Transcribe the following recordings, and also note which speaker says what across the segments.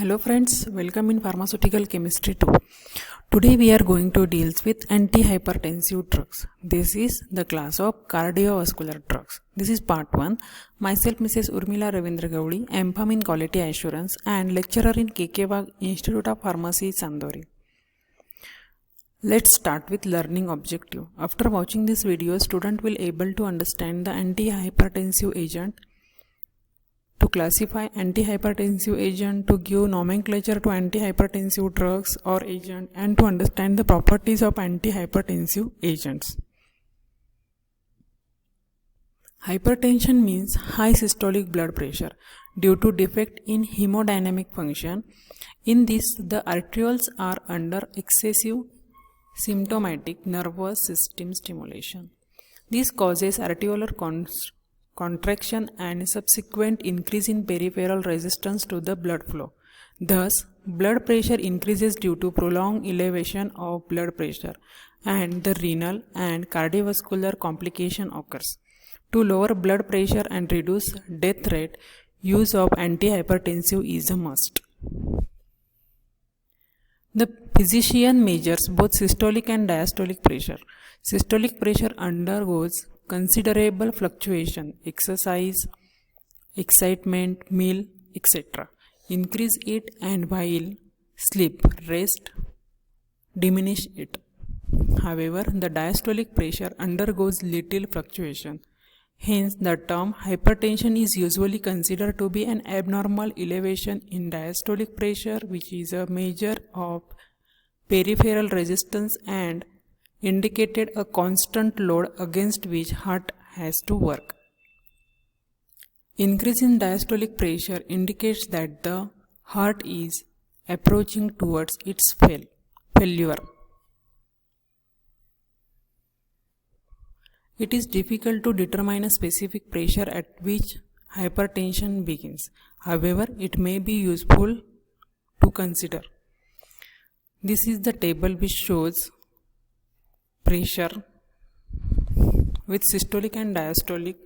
Speaker 1: Hello friends, welcome in Pharmaceutical Chemistry 2. Today we are going to deal with antihypertensive drugs. This is the class of cardiovascular drugs. This is part 1. Myself Mrs. Urmila Ravindra Gowdi, MPharm in Quality Assurance and lecturer in KK Wagh Institute of Pharmacy, Chandori. Let's start with learning objective. After watching this video, student will able to understand the antihypertensive agent, to classify antihypertensive agent, to give nomenclature to antihypertensive drugs or agent, and to understand the properties of antihypertensive agents. Hypertension means high systolic blood pressure due to defect in hemodynamic function. In this, the arterioles are under excessive symptomatic nervous system stimulation. This causes arteriolar contraction and subsequent increase in peripheral resistance to the blood flow. Thus, blood pressure increases due to prolonged elevation of blood pressure, and the renal and cardiovascular complication occurs. To lower blood pressure and reduce death rate, use of antihypertensive is a must. The physician measures both systolic and diastolic pressure. Systolic pressure undergoes considerable fluctuation, exercise, excitement, meal, etc. Increase it, and while sleep, rest, diminish it. However, the diastolic pressure undergoes little fluctuation. Hence, the term hypertension is usually considered to be an abnormal elevation in diastolic pressure, which is a measure of peripheral resistance and indicated a constant load against which heart has to work. Increase in diastolic pressure indicates that the heart is approaching towards its failure. It is difficult to determine a specific pressure at which hypertension begins. However, it may be useful to consider. This is the table which shows pressure with systolic and diastolic.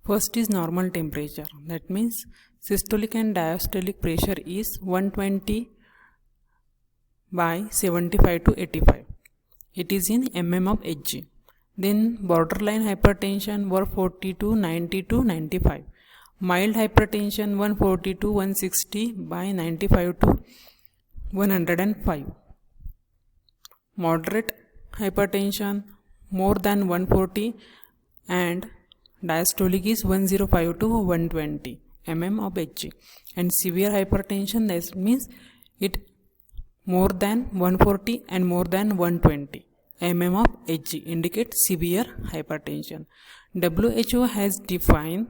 Speaker 1: First is normal temperature. That means systolic and diastolic pressure is 120 by 75 to 85. It is in mm of Hg. Then borderline hypertension 140 to 90 to 95. Mild hypertension 140 to 160 by 95 to 105. Moderate hypertension more than 140 and diastolic is 105 to 120 mm of Hg. And severe hypertension, that means it more than 140 and more than 120 mm of Hg, indicates severe hypertension. WHO has defined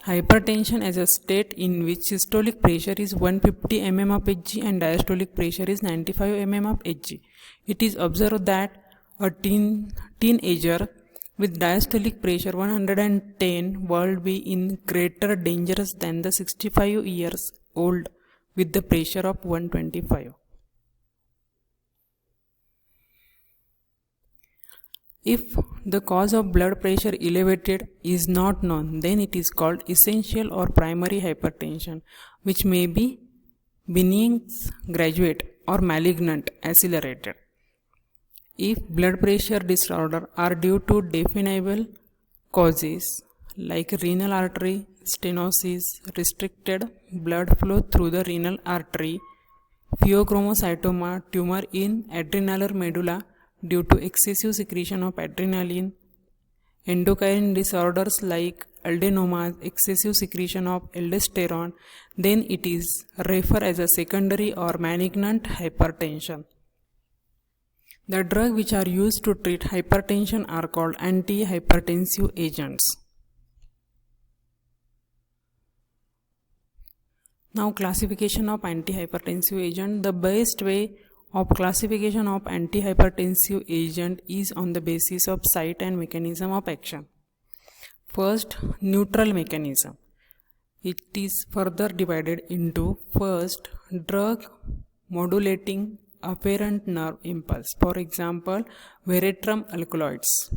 Speaker 1: hypertension as a state in which systolic pressure is 150 mm of Hg and diastolic pressure is 95 mm of Hg. It is observed that a teenager with diastolic pressure 110 will be in greater danger than the 65 years old with the pressure of 125. If the cause of blood pressure elevated is not known, then it is called essential or primary hypertension, which may be benign, graduate, or malignant, accelerated. If blood pressure disorder are due to definable causes like renal artery stenosis, restricted blood flow through the renal artery, pheochromocytoma, tumor in adrenal medulla due to excessive secretion of adrenaline, endocrine disorders like adenomas, excessive secretion of aldosterone, then it is referred as a secondary or malignant hypertension. The drugs which are used to treat hypertension are called antihypertensive agents. Now, classification of antihypertensive agent. The best way of classification of antihypertensive agent is on the basis of site and mechanism of action. First, neutral mechanism. It is further divided into first, drug modulating afferent nerve impulse. For example, veratrum alkaloids.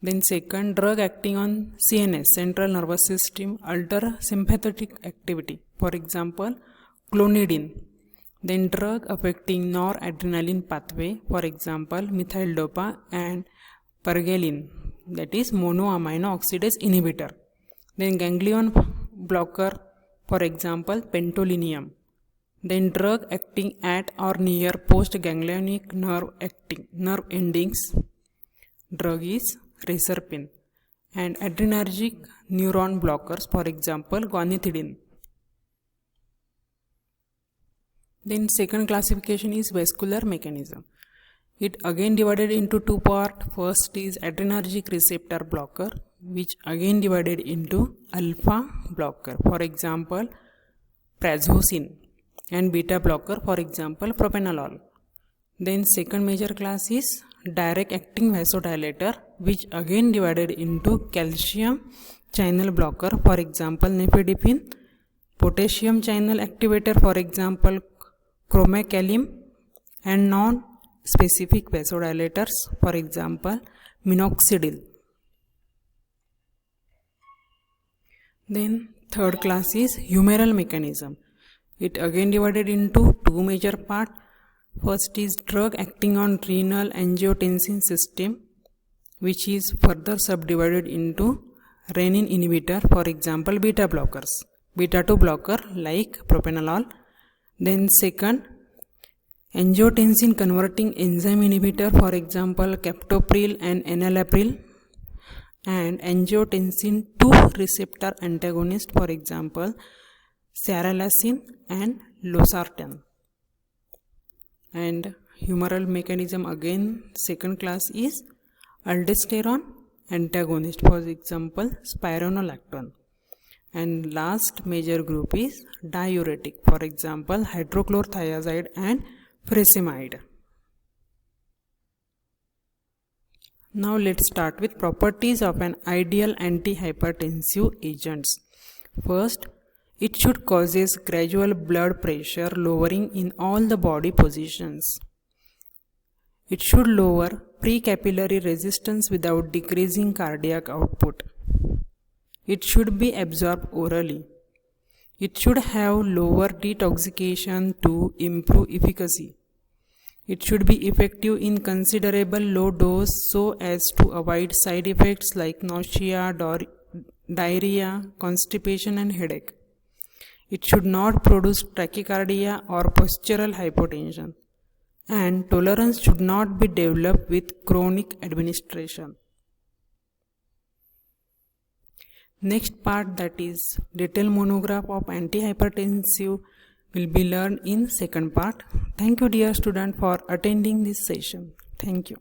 Speaker 1: Then second, drug acting on CNS, central nervous system, alter sympathetic activity. For example, clonidine. Then drug affecting noradrenaline pathway. For example, methyl dopa and pergelin, that is monoamino oxidase inhibitor. Then ganglion blocker, for example, pentolinium. Then drug acting at or near postganglionic nerve endings. Drug is reserpine. And adrenergic neuron blockers, for example, guanethidine. Then second classification is vascular mechanism. It again divided into two parts. First is adrenergic receptor blocker, which again divided into alpha blocker, for example, prazosin, and beta blocker, for example, propranolol. Then second major class is direct acting vasodilator, which again divided into calcium channel blocker, for example, nifedipine, potassium channel activator, for example, chromacalin, and non-specific vasodilators, for example, minoxidil. Then third class is humoral mechanism. It again divided into two major parts. First is drug acting on renal angiotensin system, which is further subdivided into renin inhibitor, for example, beta blockers, beta 2 blocker like propranolol. Then second, angiotensin converting enzyme inhibitor, for example, captopril and enalapril, and angiotensin 2 receptor antagonist, for example, serralacin and losartan. And humoral mechanism again second class is aldosterone antagonist, for example, spironolactone. And last major group is diuretic, for example, hydrochlorothiazide and furosemide. Now let's start with properties of an ideal antihypertensive agents. First, it should causes gradual blood pressure lowering in all the body positions. It should lower precapillary resistance without decreasing cardiac output. It should be absorbed orally. It should have lower detoxification to improve efficacy. It should be effective in considerable low dose so as to avoid side effects like nausea, diarrhea, constipation and headache. It should not produce tachycardia or postural hypotension. And tolerance should not be developed with chronic administration. Next part, that is detailed monograph of antihypertensive, will be learned in second part. Thank you dear student for attending this session. Thank you.